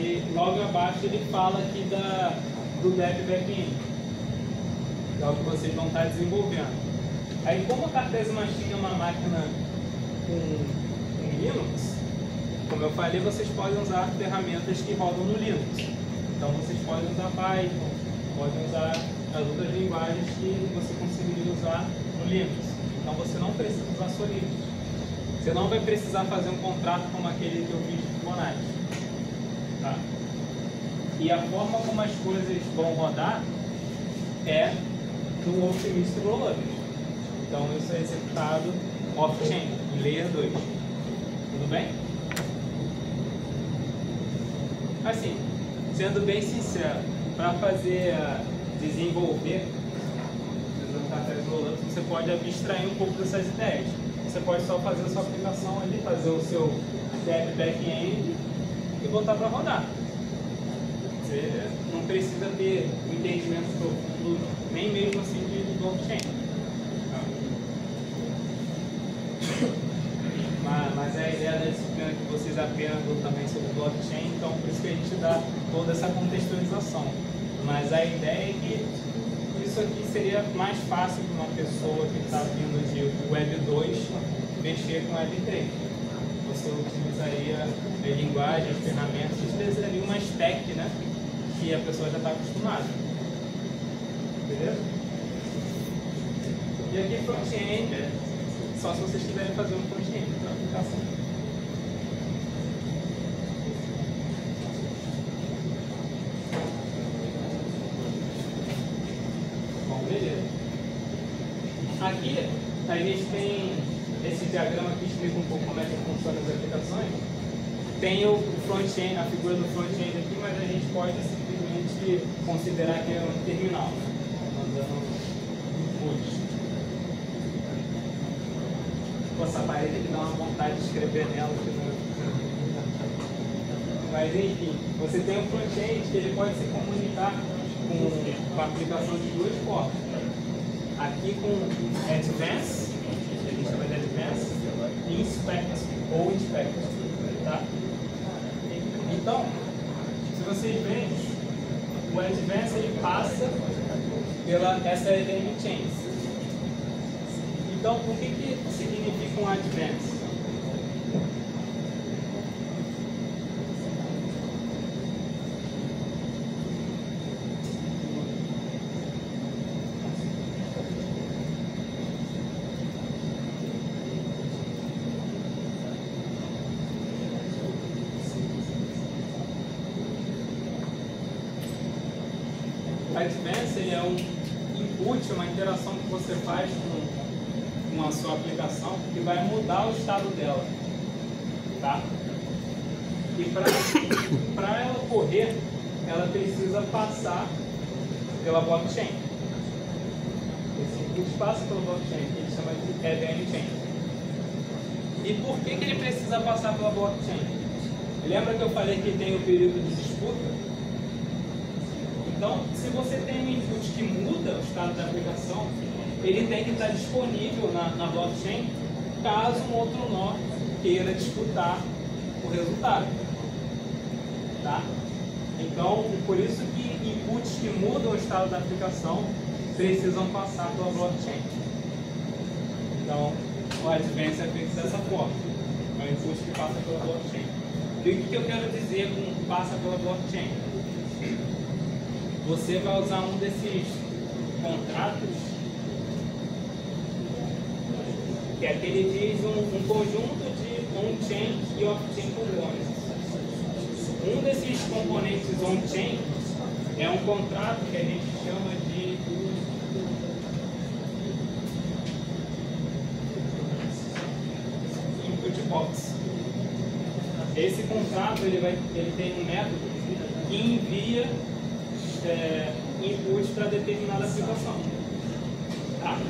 E logo abaixo ele fala aqui do Dev Backend, que é o que vocês vão estar desenvolvendo. Aí, como a Cartesio Machine é uma máquina com Linux, como eu falei, vocês podem usar ferramentas que rodam no Linux. Então vocês podem usar Python, podem usar as outras linguagens que você conseguiria usar no Linux. Então você não precisa usar Solidus. Você não vai precisar fazer um contrato como aquele que eu fiz de Fibonacci. Tá? E a forma como as coisas vão rodar é no Optimist Rollup. Então isso é executado off-chain, em Layer 2. Tudo bem? Assim, sendo bem sincero, para fazer desenvolver usando Cartesio Rollup, você pode abstrair um pouco dessas ideias. Você pode só fazer a sua aplicação ali, fazer o seu dev back-end e botar para rodar. Você não precisa ter um entendimento profundo, nem mesmo assim de blockchain. Tá? Mas a ideia da disciplina é que vocês aprendam também sobre blockchain, então por isso que a gente dá toda essa contextualização. Mas a ideia é que isso aqui seria mais fácil para uma pessoa que está vindo de Web 2 mexer com Web 3. Você utilizaria a linguagem, as ferramentas, utilizaria uma stack, né, que a pessoa já está acostumada. Beleza? E aqui front-end, só se vocês quiserem fazer um front-end para a aplicação. Bom, beleza. Aqui a gente tem esse diagrama que explica um pouco como é que funcionam as aplicações. Tem o front-end, a figura do front-end aqui, mas a gente pode simplesmente considerar que é um terminal, mandando inputs. Essa parede que dá uma vontade de escrever nela. Mas enfim, você tem um front-end que ele pode se comunicar com a aplicação de duas formas. Aqui com Advanced, a gente chama de Advanced, e Inspect ou Inspect. Tá? Então, se vocês veem, o Advanced ele passa pela SLM Chains. Então, o que significa um Advance? O Advance ele é um input, uma interação que você faz com a sua aplicação que vai mudar o estado dela, tá? E para ela ocorrer, ela precisa passar pela blockchain. Esse input passa pela blockchain, que ele chama de EVM Chain. E por que ele precisa passar pela blockchain? Lembra que eu falei que tem o período de disputa? Então, se você tem um input que muda o estado da aplicação, ele tem que estar disponível na blockchain caso um outro nó queira disputar o resultado. Tá? Então, por isso que inputs que mudam o estado da aplicação precisam passar pela blockchain. Então, o Advance é feito dessa forma. É um input que passa pela blockchain. E o que eu quero dizer com passa pela blockchain? Você vai usar um desses contratos que aqui ele diz um conjunto de on-chain e off-chain components. Um desses componentes on-chain é um contrato que a gente chama de input box. Esse contrato ele tem um método que envia inputs para determinada aplicação. Tá?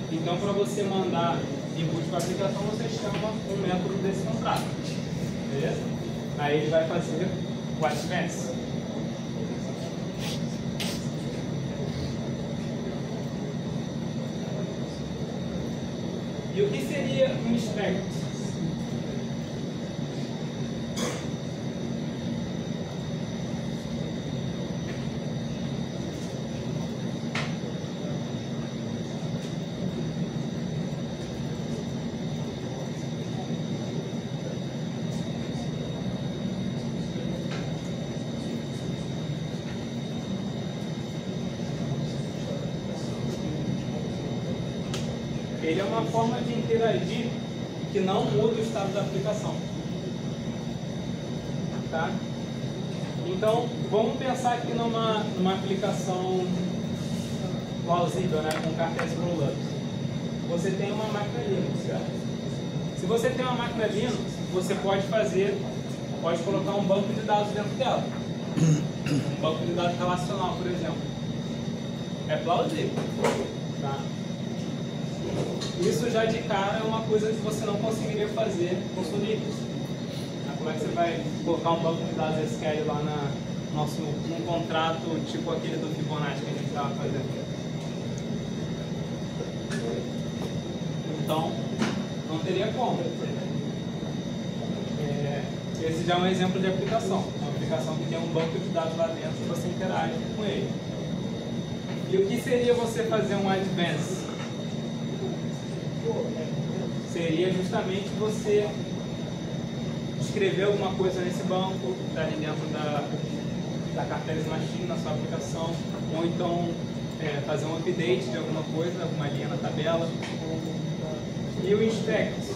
Então, para você mandar input para a aplicação, você chama um método desse contrato. Beleza? Aí ele vai fazer o Advance. E o que seria um Inspect? ele é uma forma de interagir que não muda o estado da aplicação. Tá? Então, vamos pensar aqui numa aplicação plausível, né, com cartéis rollups. Você tem uma máquina Linux, certo? Se você tem uma máquina Linux, você pode colocar um banco de dados dentro dela. Um banco de dados relacional, por exemplo. É plausível. Tá? Isso já de cara é uma coisa que você não conseguiria fazer com o Linux. Como é que você vai colocar um banco de dados SQL lá num contrato tipo aquele do Fibonacci que a gente estava fazendo? Então, não teria como. Esse já é um exemplo de aplicação. Uma aplicação que tem um banco de dados lá dentro e você interage com ele. E o que seria você fazer um advance? Seria justamente você escrever alguma coisa nesse banco, que está ali dentro da carteira de machine na sua aplicação, ou então fazer um update de alguma coisa, alguma linha na tabela. E o inspect?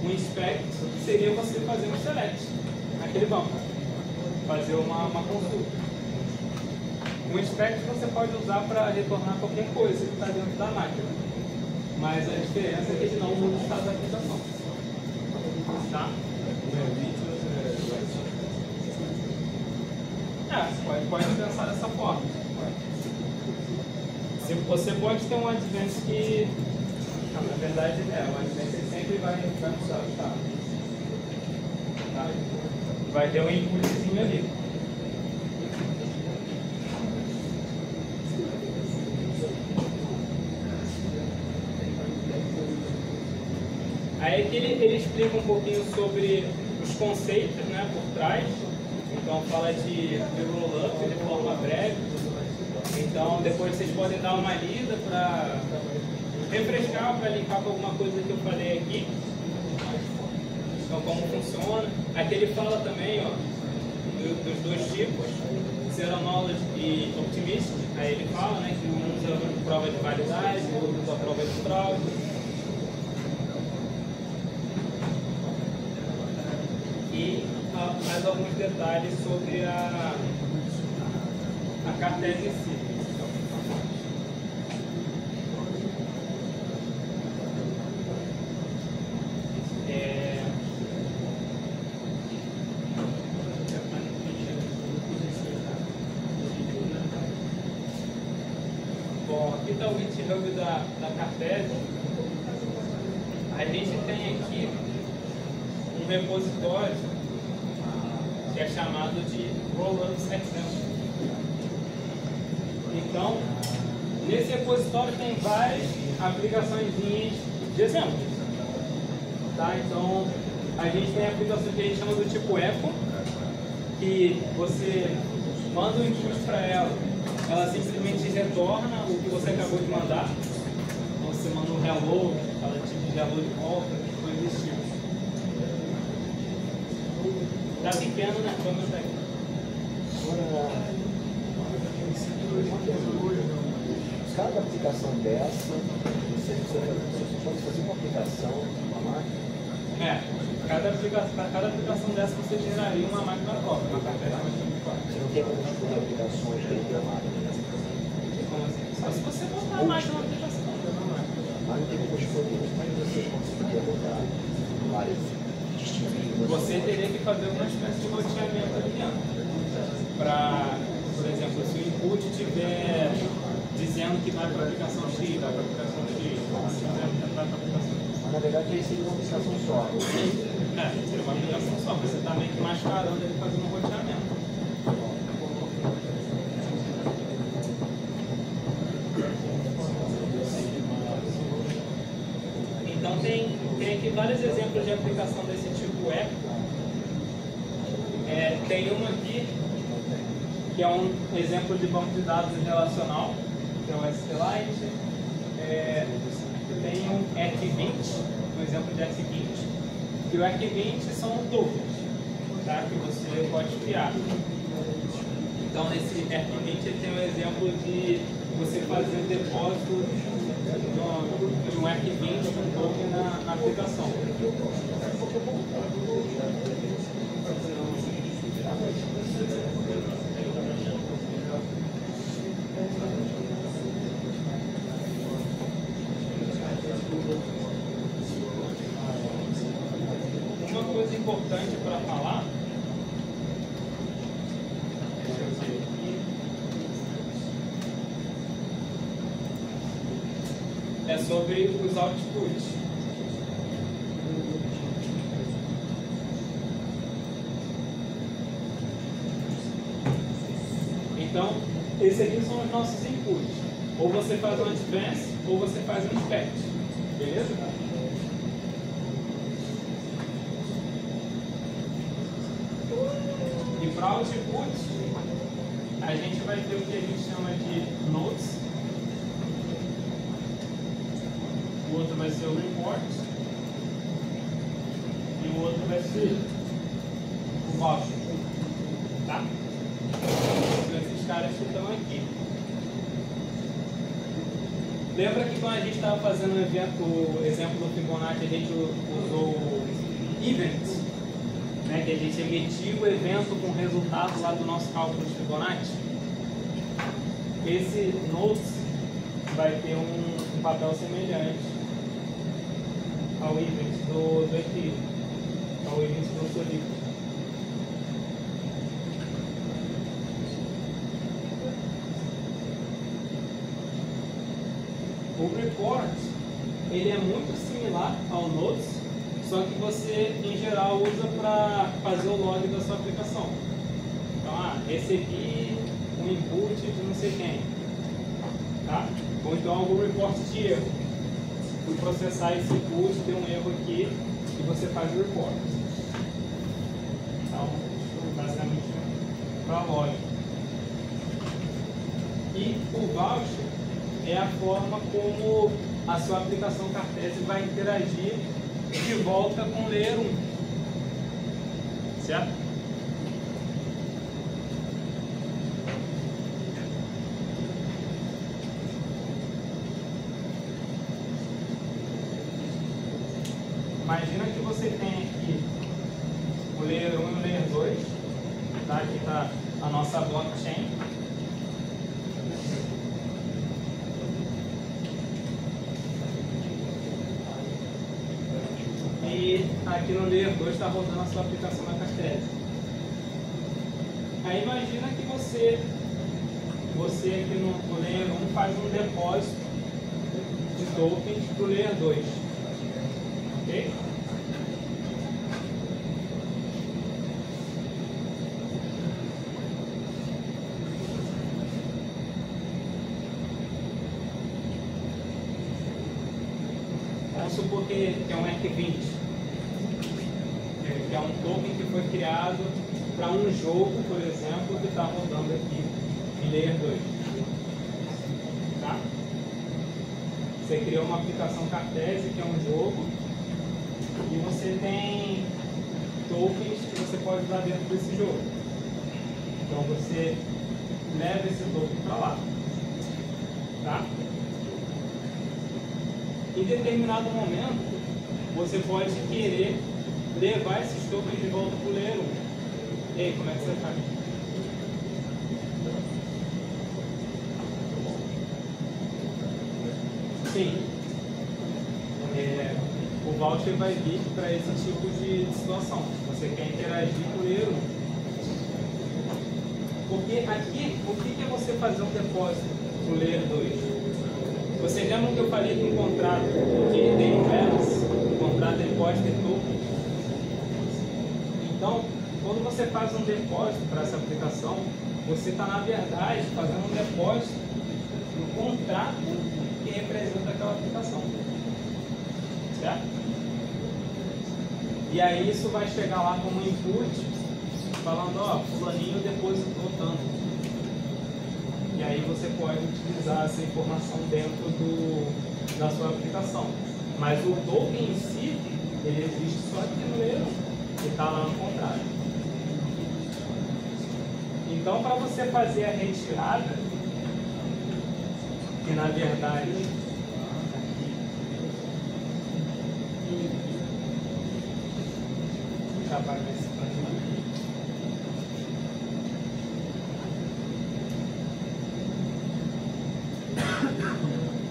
O inspect seria você fazer um select naquele banco, fazer uma consulta. O inspect você pode usar para retornar qualquer coisa que está dentro da máquina, mas a diferença é que ele não muda o estado da aplicação. Tá? Pode pensar dessa forma. Você pode ter um advance que, na verdade, o advance sempre vai mudar o estado. Tá? Vai ter um inputzinho ali. Aí aqui ele explica um pouquinho sobre os conceitos, né, por trás. Então fala de rollup de forma breve. Então depois vocês podem dar uma lida para refrescar, para linkar com alguma coisa que eu falei aqui. Então como funciona. Aqui ele fala também, ó, dos dois tipos, Zero Knowledge e Optimist. Aí ele fala, né, que um usa prova de validade, o outro usa prova de fraude. E mais alguns detalhes sobre a carteira em si. Bom, aqui está o GitHub da carteira. A gente tem aqui um repositório que é chamado de Rollups Example. Então, nesse repositório tem várias aplicações de exemplo. Tá? Então, a gente tem aplicações que a gente chama do tipo Echo, que você manda um input para ela simplesmente retorna o que você acabou de mandar. Então, você manda um hello, ela te diz hello de volta, coisa desse tipo. Tá pequeno, né? Vamos ver aqui. Cada aplicação dessa, você pode fazer uma aplicação, uma máquina? Cada aplicação dessa você geraria uma máquina própria, uma carteira de máquina. Você não tem como escolher aplicações dentro da máquina? Como assim? Só se você botar a máquina na aplicação. Mas não tem como escolher, mas você conseguiria botar várias distintivas. Você teria que fazer uma espécie de roteamento ali dentro. Para, por exemplo, se o input estiver dizendo que vai para a aplicação X, vai para a aplicação X, se quiser vai para a aplicação X. Mas na verdade aí seria uma aplicação só. Seria uma aplicação só, mas você está meio que mascarando ele fazendo um roteamento. Então tem aqui vários exemplos de aplicação desse tipo Echo. Tem uma aqui que é um exemplo de banco de dados relacional, que é o SQLite. Tem um ERC20, um exemplo de ERC20, que o ERC20 são tokens, tá? Que você pode criar. Então nesse ERC20 ele tem um exemplo de você fazer um depósito de um ERC20 com token na aplicação. Uma coisa importante para falar, deixa eu ver aqui, é sobre os outputs. Então, esses aqui são os nossos inputs. Ou você faz um advance, ou você faz um inspect. Beleza? E para output, a gente vai ter o que a gente chama de nodes. O outro vai ser o report. E o outro vai ser o voucher. Tá? Esses caras que estão aqui. Lembra que quando a gente estava fazendo o exemplo do Fibonacci, a gente usou event, né, que a gente emitiu o evento com o resultado lá do nosso cálculo de Fibonacci? Esse nodes vai ter um papel semelhante ao event do Ethereum, ao event do Solidity. O report, ele é muito similar ao nodes, só que você, em geral, usa para fazer o log da sua aplicação. Então, recebi um input de não sei quem. Tá? Ou então algum report de erro. Fui processar esse input, deu um erro aqui, e você faz o report. Então, basicamente, para log. E o voucher é a forma como a sua aplicação Cartesian vai interagir de volta com o Layer 1. Certo? Imagina que você tem aqui o Layer 1 e o Layer 2. Tá? Aqui está a nossa blockchain. E aqui no Layer 2 está rodando a sua aplicação na Cartesian. Aí imagina que você aqui no Layer 1 faz um depósito de tokens para o Layer 2. Ok? Vamos supor que é um ERC20. Que é um token que foi criado para um jogo, por exemplo, que está rodando aqui em Layer 2. Tá? Você criou uma aplicação Cartesian, que é um jogo, e você tem tokens que você pode usar dentro desse jogo. Então você leva esse token para lá. Tá? Em determinado momento, você pode querer levar esses tokens de volta para o Layer 1. E aí, como é que você faz? Sim. O voucher vai vir para esse tipo de situação. Você quer interagir com o Layer 1. Porque aqui, o que é você fazer um depósito para o Layer 2? Vocês lembram que eu falei que um contrato que ele tem um balance, o contrato ele pode ter tokens? Então, quando você faz um depósito para essa aplicação, você está, na verdade, fazendo um depósito no contrato que representa aquela aplicação. Certo? E aí isso vai chegar lá como input, falando, ó, fulaninho depositou tanto. E aí você pode utilizar essa informação dentro da sua aplicação. Mas o token em si, ele existe só aqui no Layer 1. Que está lá no contrato. Então, para você fazer a retirada, que na verdade apagar esse plano.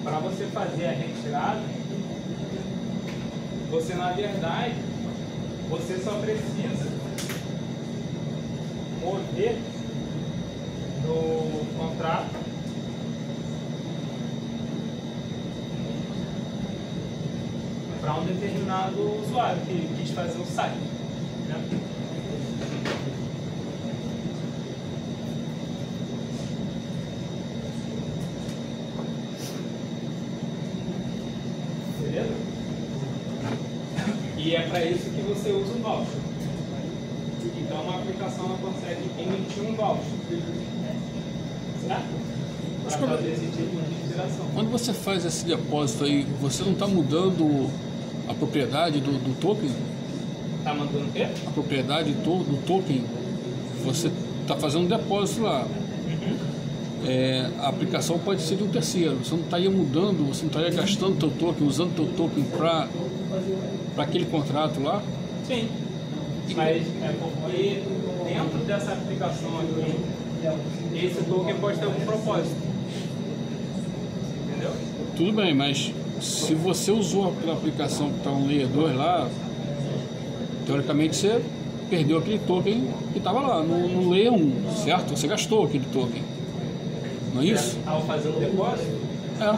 Para você fazer a retirada, você na verdade, você só precisa mover do contrato para um determinado usuário que quis fazer o site, né? Beleza? E é para isso que você usa o voucher. Então uma aplicação ela consegue emitir um voucher, certo? Para fazer esse tipo de interação. Quando você faz esse depósito aí, você não está mudando a propriedade do token? Tá mandando o quê? A propriedade do token, você está fazendo um depósito lá. A aplicação pode ser de um terceiro. Você não estaria mudando, você não estaria gastando teu token, usando teu token para aquele contrato lá? Sim. Mas é porque dentro dessa aplicação aqui, esse token pode ter algum propósito. Entendeu? Tudo bem, mas se você usou a aplicação que está no Layer 2 lá, teoricamente você perdeu aquele token que estava lá no Layer 1, certo? Você gastou aquele token. Não é isso? Ao fazer o depósito? É.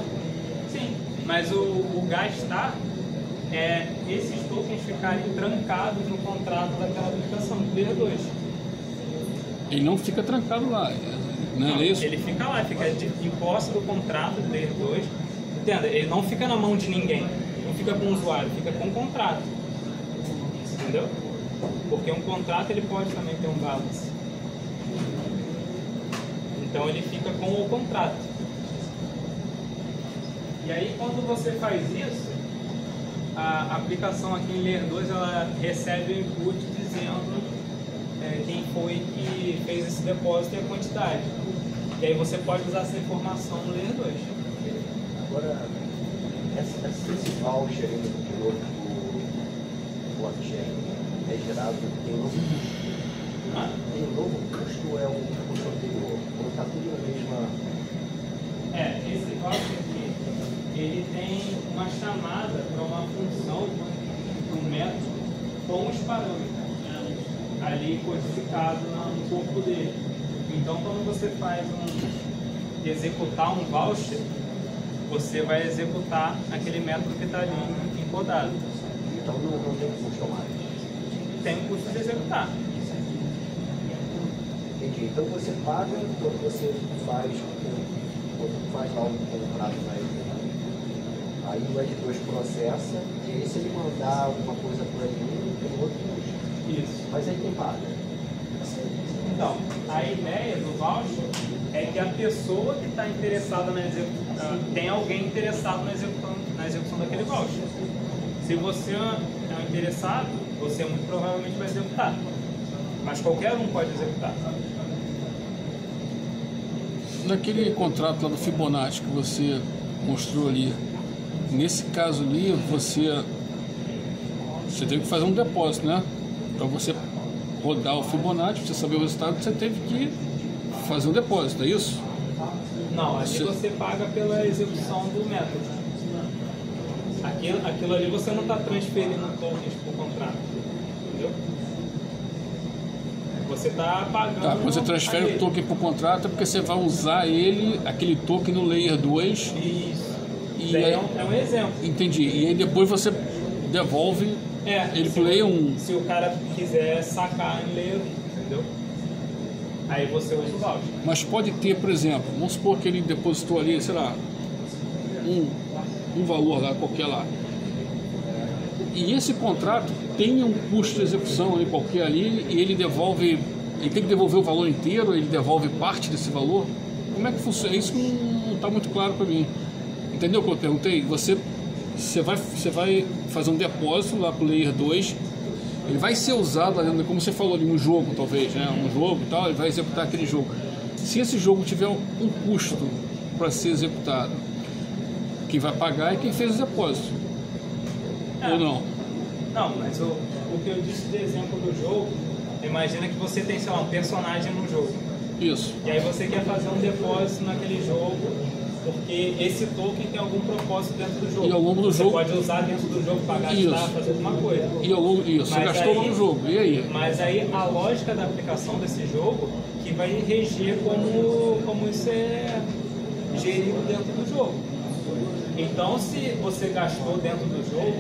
Sim. Mas o gastar é esses tokens ficarem trancados no contrato daquela aplicação, do Layer 2. Ele não fica trancado lá, não é isso? Ele fica lá, fica de posse do contrato do Layer 2. Entenda, ele não fica na mão de ninguém, não fica com o usuário, fica com o contrato. Entendeu? Porque um contrato ele pode também ter um balance. Então ele fica com o contrato. E aí quando você faz isso, a aplicação aqui em Layer 2 ela recebe o input dizendo quem foi que fez esse depósito e a quantidade. E aí você pode usar essa informação no Layer 2. Agora, esse voucher aí do blockchain é gerado, tem um novo custo? Tem um novo custo ou é o custo anterior? Ou está tudo na mesma... Esse voucher aqui, ele tem uma chamada para uma função, um método, com os parâmetros ali codificado no corpo dele. Então, quando você faz executar um voucher, você vai executar aquele método que está ali encodado. Então não tem custo a mais? Tem um custo de executar. Entendi. Então você paga quando você faz lá um contrato na Layer. Aí o Layer 2 processa e aí se ele mandar alguma coisa por ali, tem outro custo. Isso. Mas aí quem paga? Então, a ideia do voucher é que a pessoa que está interessada na execução, tem alguém interessado na execução daquele voucher. Se você é um interessado, você muito provavelmente vai executar. Mas qualquer um pode executar. Naquele contrato lá do Fibonacci que você mostrou ali, nesse caso ali, você teve que fazer um depósito, né? Para você rodar o Fibonacci, para você saber o resultado, você teve que fazer um depósito, é isso? Não, ali você paga pela execução do método. Aquilo ali você não está transferindo tokens para o contrato, entendeu? Você está pagando... Tá, quando você transfere o token para o contrato é porque você vai usar aquele token no Layer 2. Isso. E é um exemplo. Entendi. E aí depois você devolve ele para o Layer 1. Se o cara quiser sacar em Layer 1, entendeu? Aí você usa o voucher. Mas pode ter, por exemplo, vamos supor que ele depositou ali, sei lá, um valor lá, qualquer lá. E esse contrato tem um custo de execução ali, qualquer ali, e ele tem que devolver o valor inteiro, ele devolve parte desse valor. Como é que funciona? Isso não está muito claro para mim. Entendeu o que eu perguntei? Você vai fazer um depósito lá para o Layer 2, ele vai ser usado, como você falou ali, um jogo talvez, né? Um jogo e tal, ele vai executar aquele jogo. Se esse jogo tiver um custo para ser executado, quem vai pagar é quem fez o depósito. Ou não? Não, mas o que eu disse de exemplo do jogo, imagina que você tem, sei lá, um personagem no jogo. Isso. E aí você quer fazer um depósito naquele jogo, porque esse token tem algum propósito dentro do jogo. E ao longo do você jogo... pode usar dentro do jogo para gastar, Isso. fazer alguma coisa. E ao longo... Isso, você gastou no jogo. E aí? Mas aí a lógica da aplicação desse jogo que vai reger como isso é gerido dentro do jogo. Então, se você gastou dentro do jogo,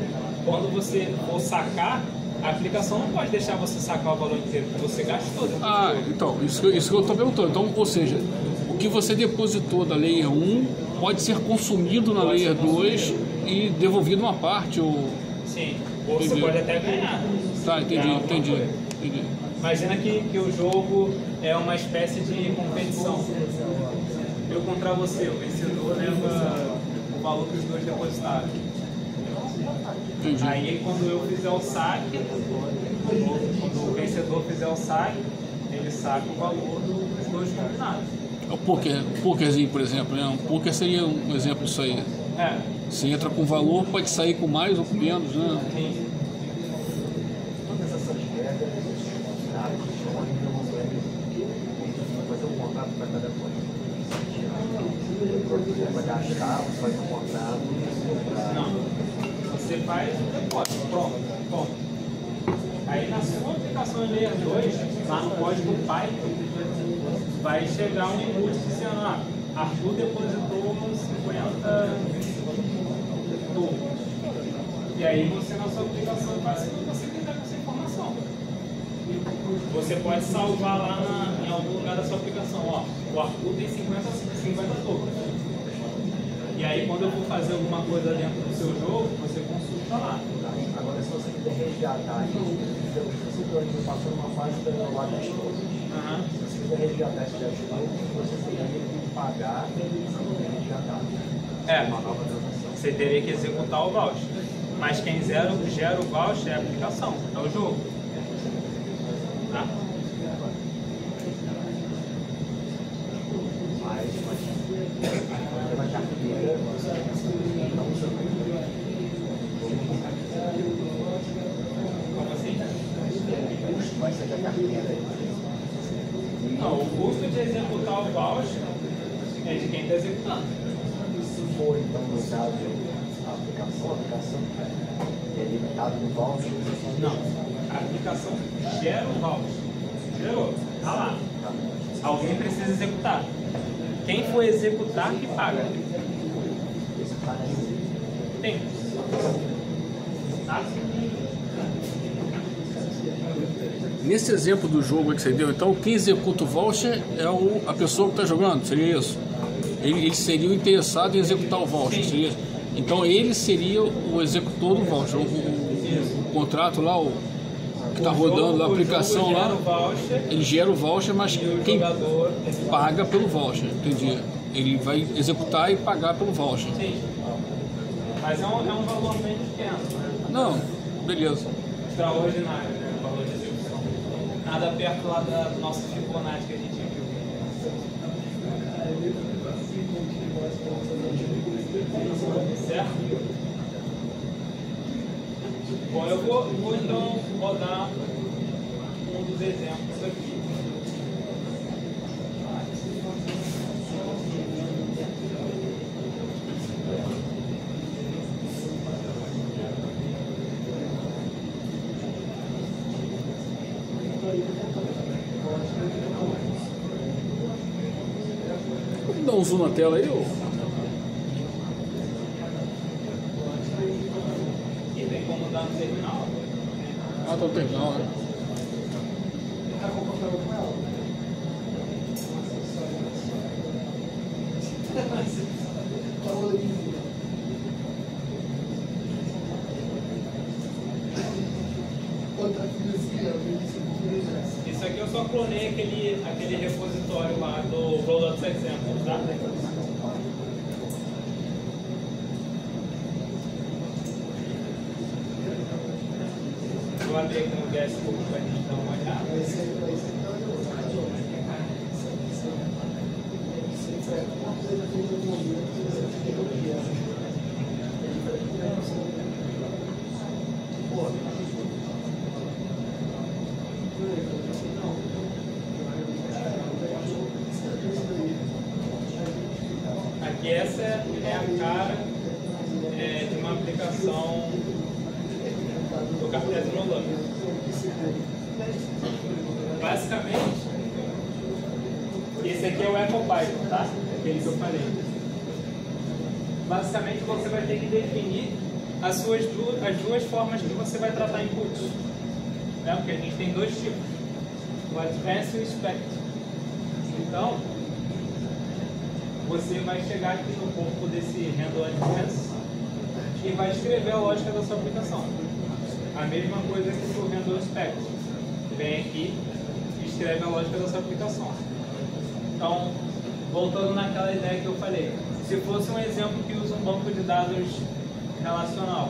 quando você for sacar, a aplicação não pode deixar você sacar o valor inteiro que você gastou dentro do jogo. Então, isso que eu estou perguntando. Então, ou seja, o que você depositou da Layer 1 pode ser consumido na Layer 2 e devolvido uma parte, ou... Sim, ou Entendi. você pode até ganhar. Tá, entendi. Imagina que o jogo é uma espécie de competição. Eu contra você, o vencedor leva o valor que os dois depositaram. Entendi. Aí quando eu fizer o saque, quando o vencedor fizer o saque, ele saca o valor dos dois combinados. O pokerzinho, por exemplo, né? Um poker seria um exemplo disso aí. É, Você entra com valor, pode sair com mais ou com menos, né? sim. Todas essas regras, esses contratos, estão ali no momento de fazer um contrato para cada coisa. Você vai gastar, você faz um contrato. Não. Você faz o depósito, pronto. Aí na sua aplicação em Layer 2, lá no código Python, vai chegar um input dizendo, Arthur depositou 50 tokens. E aí você na sua aplicação faz o que você quiser com essa informação. Você pode salvar lá em algum lugar da sua aplicação, o Arthur tem 50 tokens. E aí quando eu for fazer alguma coisa dentro do seu jogo, você consulta lá. Agora, se você quiser resgatar isso, se você passou numa fase da das todas. Se você quiser resgatar esse das todas, você teria que pagar para resgatar. Uma nova transação. Você teria que executar o voucher. Mas quem gera o voucher é a aplicação, é o jogo. Tá? Uma carteira, Como assim? o custo vai ser da carteira. Não, o custo de executar o voucher é de quem está executando. Se for, então, no caso, a aplicação é limitada no voucher. Não, a aplicação gera o voucher. Gerou, tá lá. Alguém precisa executar. Quem for executar que paga. Tem. Tá? Nesse exemplo do jogo que você deu, então, quem executa o voucher é a pessoa que está jogando, seria isso? Ele seria o interessado em executar o voucher, seria isso? Então, ele seria o executor do voucher. O contrato lá, que está rodando, a aplicação lá, ele gera o voucher, mas quem paga pelo voucher, entendi. Ele vai executar e pagar pelo voucher. Sim. Mas é um valor bem pequeno, né? Não, beleza. Extraordinário, né? O valor de execução. Nada perto lá da nossa Fibonacci que a gente viu. Certo? Bom, eu vou então rodar um dos exemplos aqui. Vamos dar um zoom na tela aí, ô? E tem como dar no terminal? Ah, tá no terminal, né? Isso aqui eu só clonei aquele repositório lá do Rollout Example, tá? Vou abrir aqui no Guestbook para a gente dar uma olhada. cara de uma aplicação do cartésio no lâmina. Basicamente, esse aqui é o EcoPython, tá? Aquele que eu falei. Basicamente, você vai ter que definir as duas formas que você vai tratar inputs. Né? Porque a gente tem dois tipos, o Advanced e o Expect. Então, você vai chegar aqui no corpo desse Handle Advanced e vai escrever a lógica da sua aplicação. A mesma coisa que o Handle Expect. Vem aqui e escreve a lógica da sua aplicação. Então, voltando naquela ideia que eu falei, se fosse um exemplo que usa um banco de dados relacional,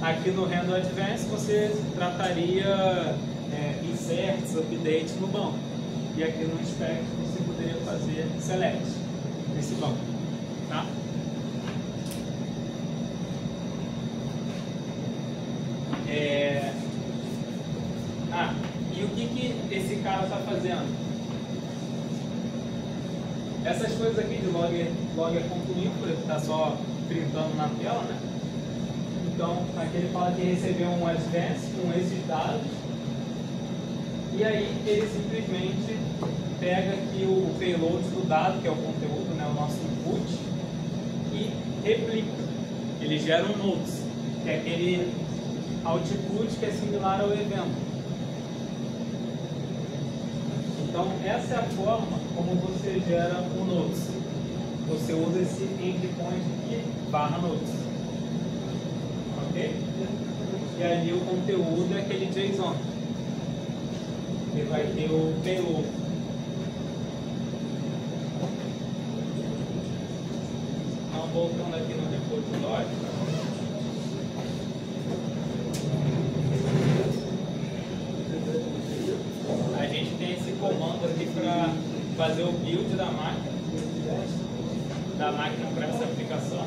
aqui no Handle Advanced você trataria inserts, updates no banco, e aqui no Expect você poderia fazer select nesse banco, tá? E o que esse cara está fazendo? Essas coisas aqui de logger.info, ele está só printando na tela, né? Então, aqui ele fala que recebeu um advance com esses dados, e aí ele simplesmente pega aqui o payload do dado, que é o conteúdo, né, o nosso input, e replica. Ele gera um nodes, que é aquele output que é similar ao evento. Então, essa é a forma como você gera um nodes. Você usa esse endpoint aqui, /nodes. Ok? E ali o conteúdo é aquele JSON. Que vai ter o payload. Então, voltando aqui no repositório. A gente tem esse comando aqui para fazer o build da máquina para essa aplicação.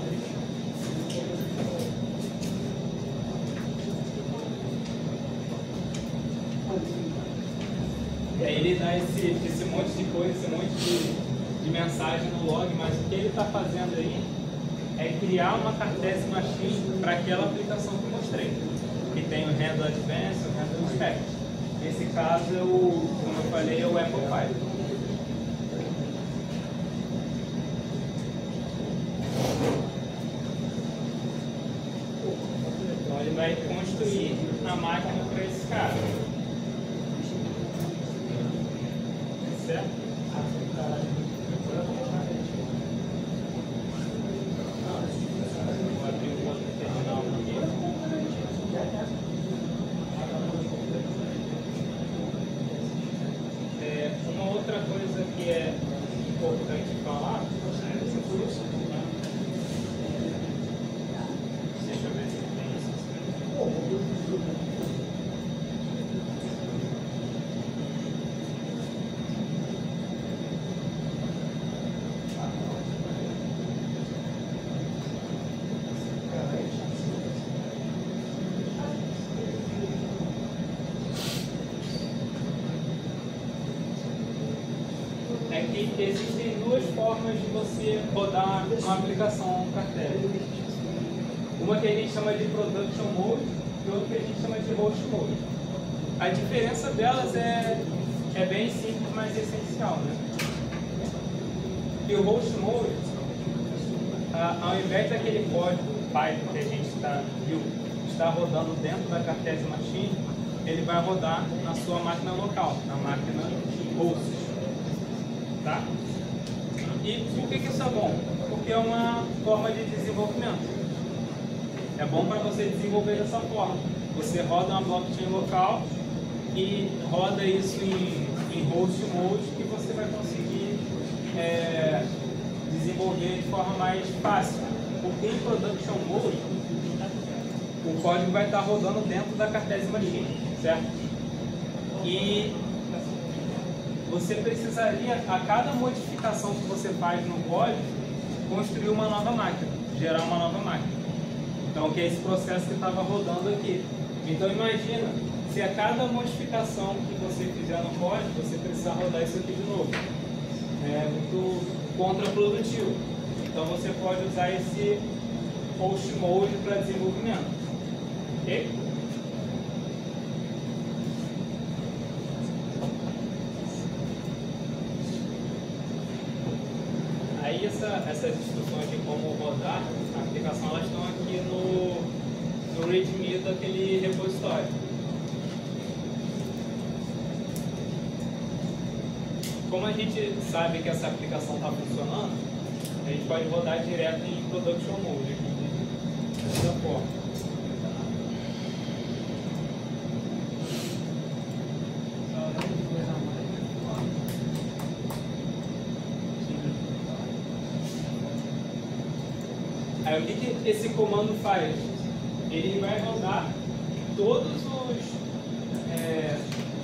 E aí ele dá esse monte de coisa, esse monte de mensagem no log, mas o que ele está fazendo aí é criar uma cartésio machine para aquela aplicação que eu mostrei, que tem o Handle Advanced e o Handle Expect. Nesse caso, como eu falei, é o EcoPython. Então ele vai construir a máquina para esse cara. Certo? Vou abrir um outro terminal aqui. Uma outra coisa que é importante falar, deixa eu ver se tem isso. Que existem duas formas de você rodar uma aplicação cartésio. Uma que a gente chama de Production Mode e outra que a gente chama de Host Mode. A diferença delas é bem simples, mas essencial, né? E o Host Mode, ao invés daquele código Python que a gente está rodando dentro da cartésio machine, ele vai rodar na sua máquina local, na máquina host. Tá? E por que isso é bom? Porque é uma forma de desenvolvimento. É bom para você desenvolver dessa forma. Você roda uma blockchain local e roda isso em host mode, que você vai conseguir desenvolver de forma mais fácil. Porque em production mode, o código vai estar rodando dentro da cartésio machine, certo? E você precisaria, a cada modificação que você faz no código, construir uma nova máquina, gerar uma nova máquina. Então, que é esse processo que estava rodando aqui. Então, imagina, se a cada modificação que você fizer no código, você precisar rodar isso aqui de novo. É muito contraprodutivo. Então você pode usar esse Host Mode para desenvolvimento. Ok? Aí essas instruções de como rodar a aplicação, elas estão aqui no README daquele repositório. Como a gente sabe que essa aplicação está funcionando, a gente pode rodar direto em Production Mode aqui, dessa forma. Aí o que esse comando faz? Ele vai rodar todo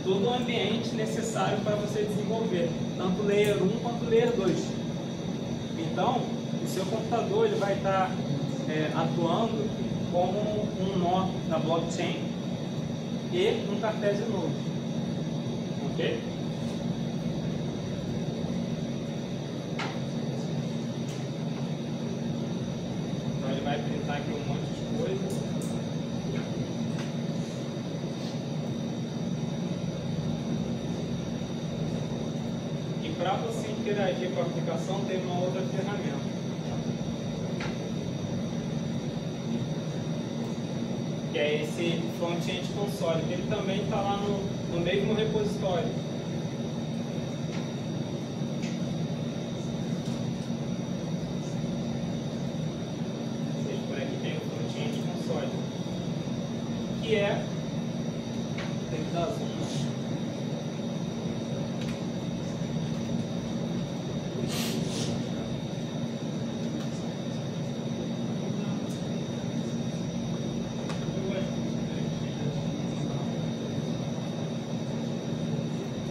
o ambiente necessário para você desenvolver, tanto Layer 1 quanto Layer 2. Então, o seu computador ele vai estar atuando como um nó na blockchain e um cartésio novo. Ok? Então ele vai printar aqui um monte de coisa. E para você interagir com a aplicação tem uma outra ferramenta. Que é esse Front-End Console, que ele também está lá no mesmo repositório. Por aqui tem o Front-End Console, que é... tem que dar zoom.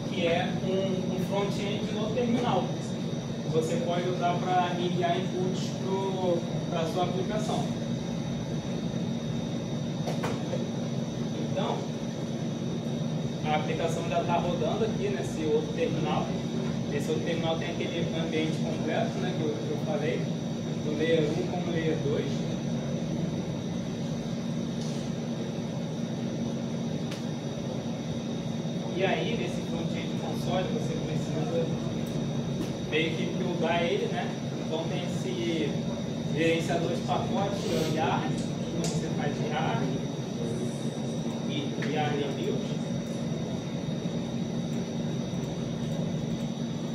Que é um front-end no terminal, que você pode usar para enviar inputs para a sua aplicação. Então, a aplicação já está rodando aqui nesse outro terminal. Esse outro terminal tem aquele ambiente completo, né, que eu falei, do Layer 1 como Layer 2. E aí, nesse front-end console, você precisa meio que buildar ele, né? Então tem esse gerenciador de pacotes, que é o Yarn, então você faz Yarn e Yarn Build.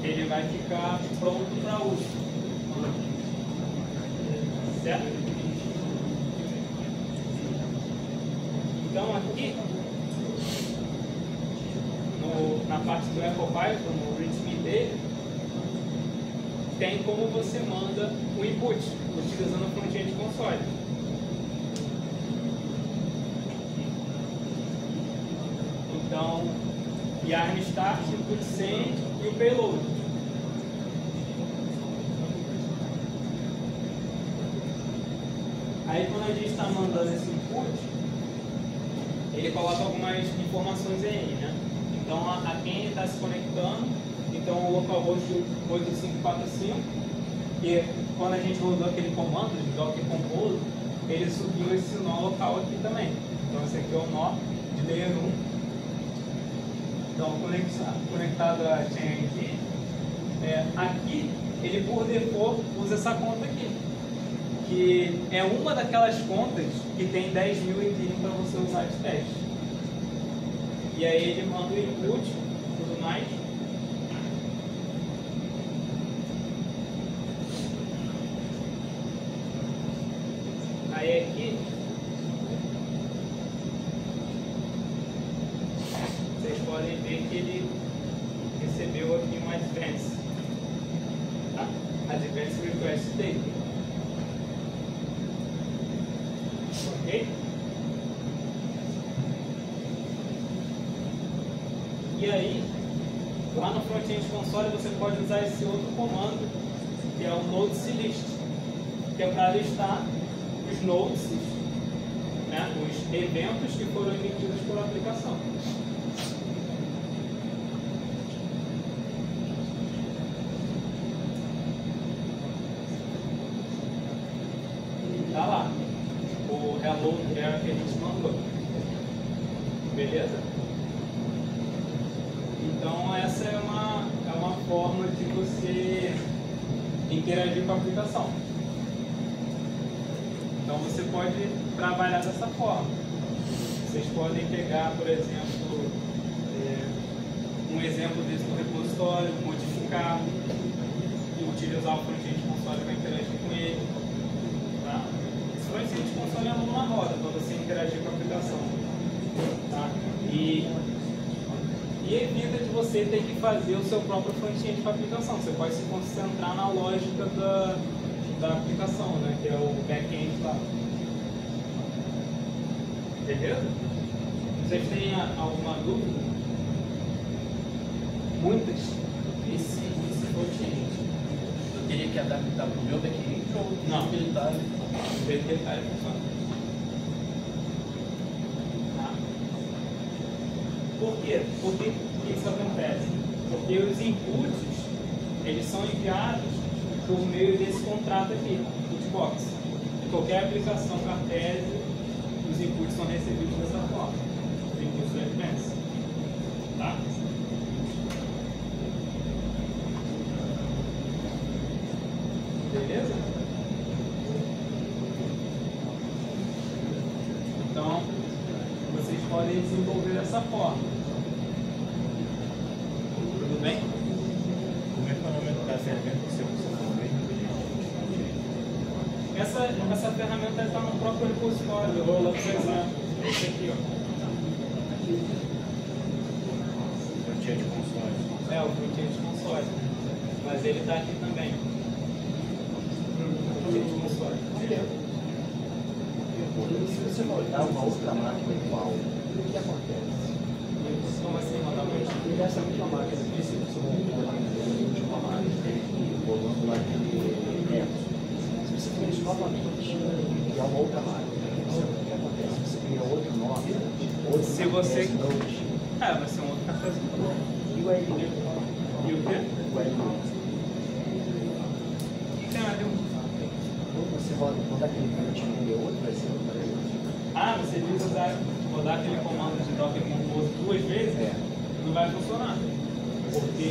Ele vai ficar pronto para uso. Certo? Então aqui, na parte do EcoPython, no README dele, tem como você manda o input, utilizando o Front-End Console. Então, Yarn Start, Input Send e o Payload. Aí quando a gente está mandando esse input, ele coloca algumas informações aí, né? Então a quem está se conectando, então o localhost 8545, e quando a gente rodou aquele comando de Docker Compose, ele subiu esse nó local aqui também. Então esse aqui é o nó de Layer 1. Então conectado a Chain ID, aqui ele por default usa essa conta aqui, que é uma daquelas contas que tem 10 mil Ethereum para você usar de teste. E aí ele manda o input, tudo mais. Aí aqui vocês podem ver que ele recebeu aqui um advance, tá? Advance request date. Ok? E aí, lá no Front-End Console você pode usar esse outro comando, que é o nodeslist, que é para listar os nodes, né, os eventos que foram emitidos pela aplicação. Beleza? Então essa é uma forma de você interagir com a aplicação. Então você pode trabalhar dessa forma. Vocês podem pegar, por exemplo, um exemplo desse do repositório, modificar e utilizar o front-end console para interagir com ele. Tá? Esse front-end console é uma roda para você interagir com a aplicação. Tá? E evita de você ter que fazer o seu próprio front-end para a aplicação. Você pode se concentrar na lógica da aplicação, né? Que é o back-end lá. Beleza? Vocês têm alguma dúvida? Muitas. Esse front-end, eu teria que adaptar para o meu back-end ou Não. ele está ali? Do jeito que ele está, ele funciona. Tá? Por quê? Por que isso acontece? Porque os inputs, eles são enviados por meio desse contrato aqui, Inputbox. Em qualquer aplicação Cartesio, os inputs são recebidos dessa forma. Os inputs do Advance. Tá? Beleza? Então, vocês podem desenvolver dessa forma. Tudo bem? Como é que é o nome da ferramenta que você usa também? Essa ferramenta está no próprio repositório. Eu vou lá para o exemplo. Esse aqui, ó. Front-end console. É, o front-end console. Mas ele está aqui também. Front-end console. Se você rodar uma outra máquina igual, o que acontece? Como assim, rodar muito? E essa mesma máquina aqui, se você montou ali uma máquina rolando lá aquele neto, se você fizer isso novamente, e é uma outra máquina, o que acontece? Você cria outro nome, outro Se você- dois, Vai ser um outro cafezinho. e o L1. E o quê? O L1. O que tem a ver? Quando você roda aquele cantinho e outro, vai ser outra vez. Você diz rodar aquele comando de Docker Compose 2 vezes? É. Não vai funcionar. Porque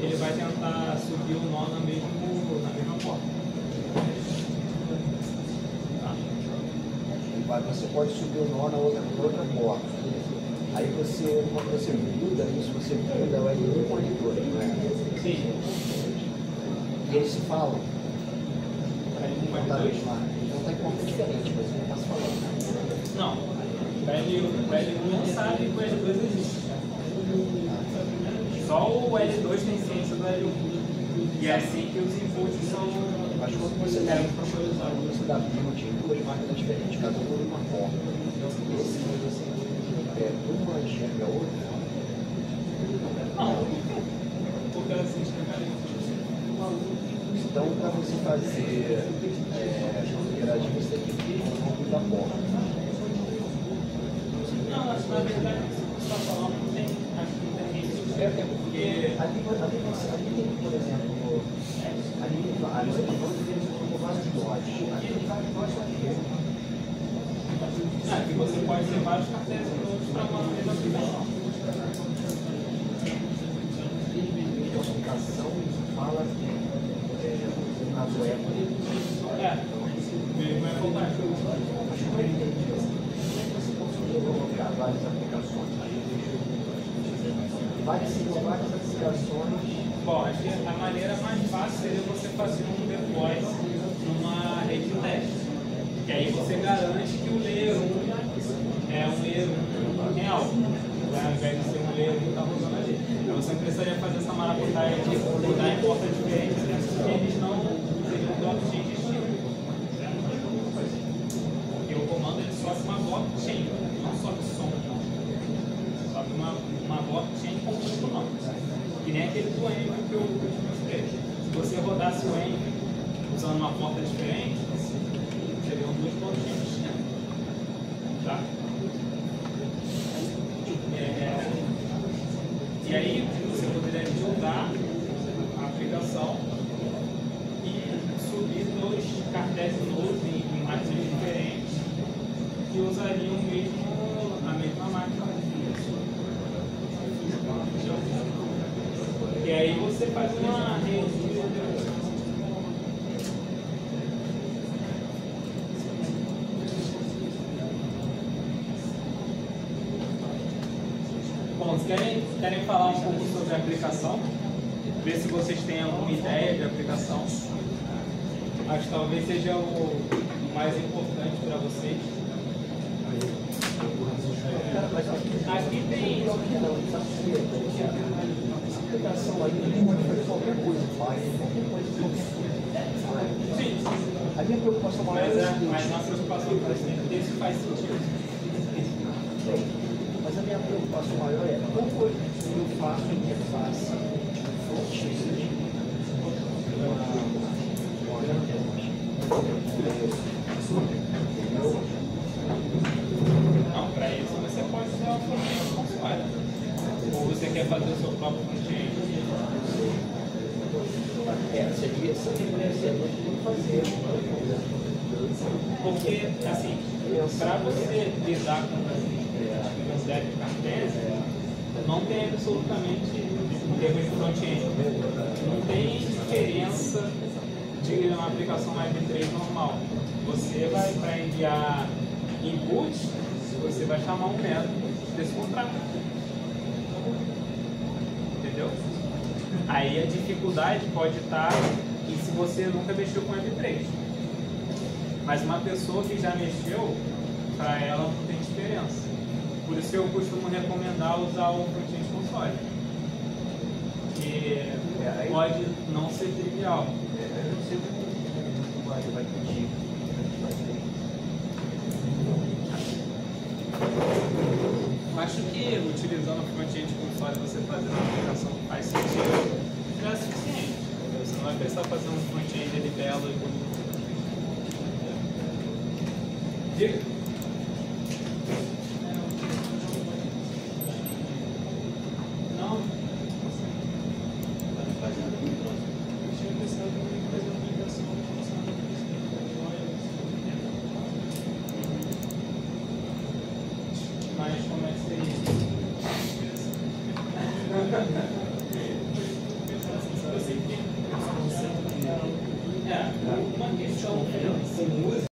ele vai tentar subir o nó na mesma porta. Tá? Você pode subir o nó na outra porta. Aí você, quando você muda isso, você muda o L1 com o L2, não é? Sim. E eles se falam. L1 Não com tá L2? não tá em conta diferente, mas não está se falando. Não. O L1 não sabe que o L2 existe. Só o L2 tem ciência do L1. E é assim que os inputs são. Mas quando você dá build em duas máquinas diferentes, cada uma numa porta, esse uma enxerga a outra, Não. Porque elas se enxergarem. então para você fazer interagir, você tem que ir no nome da porta. Não, na verdade, isso que você está falando não tem. Acho que não tem isso. Porque. Ali tem, por exemplo, ali tem vários lotes. Aqui tem vários lotes aqui. Que você pode ter vários cartéis para uma mesma aplicação. A aplicação fala no caso Apple. Mesmo é fantástico. Acho que eu entendi. Você conseguiu colocar várias aplicações. Várias aplicações. Bom, acho que a maneira mais fácil seria você fazer um deploy numa rede de teste. Que aí você garante que o layer 1 é um layer 1 real. Ao invés de ser um layer 1 que está rodando ali. Então você não precisaria fazer essa maracutaia de rodar em portas diferentes, porque eles não seriam blockchain distintos. Porque o comando ele sobe uma blockchain, não sobe som. Sobe uma blockchain com muito nome. Que nem aquele do Envy que eu te mostrei. Se você rodasse o Envy usando uma porta diferente, seriam duas blockchains distintas. Tá? E aí você poderia jogar a aplicação e subir dois cartéis novos em máquinas diferentes que usariam a mesma máquina porque aí você faz uma rede. Bom, vocês querem falar um pouco sobre a aplicação? Ver se vocês têm alguma ideia de aplicação. Acho que talvez seja o mais importante para vocês. Aqui tem. Essa aplicação aí, a gente pode fazer qualquer coisa, faz. Sim, A minha preocupação maior é o seguinte. mas nossa preocupação com isso faz sentido. Mas a minha preocupação maior é como eu faço a interface front-end Não, para isso você pode usar o front-end console. Ou você quer fazer o seu próprio front-end. seria fazer. Porque, assim, para você lidar com o Zé Cartesian, não tem absolutamente em termos de front-end. Não tem diferença de uma aplicação Web3 normal. Você vai, para enviar input, você vai chamar um método desse contrato. Entendeu? Aí a dificuldade pode estar em se você nunca mexeu com Web3. Mas uma pessoa que já mexeu, para ela não tem diferença. Por isso eu costumo recomendar usar o front-end console. Que pode não ser trivial. Eu não sei como vai pedir. Acho que utilizando o front-end console você fazer uma aplicação que faz sentido já é suficiente. Você não vai precisar fazer um front-end ali belo e bonito. Diga. Não. Mas como é que seria?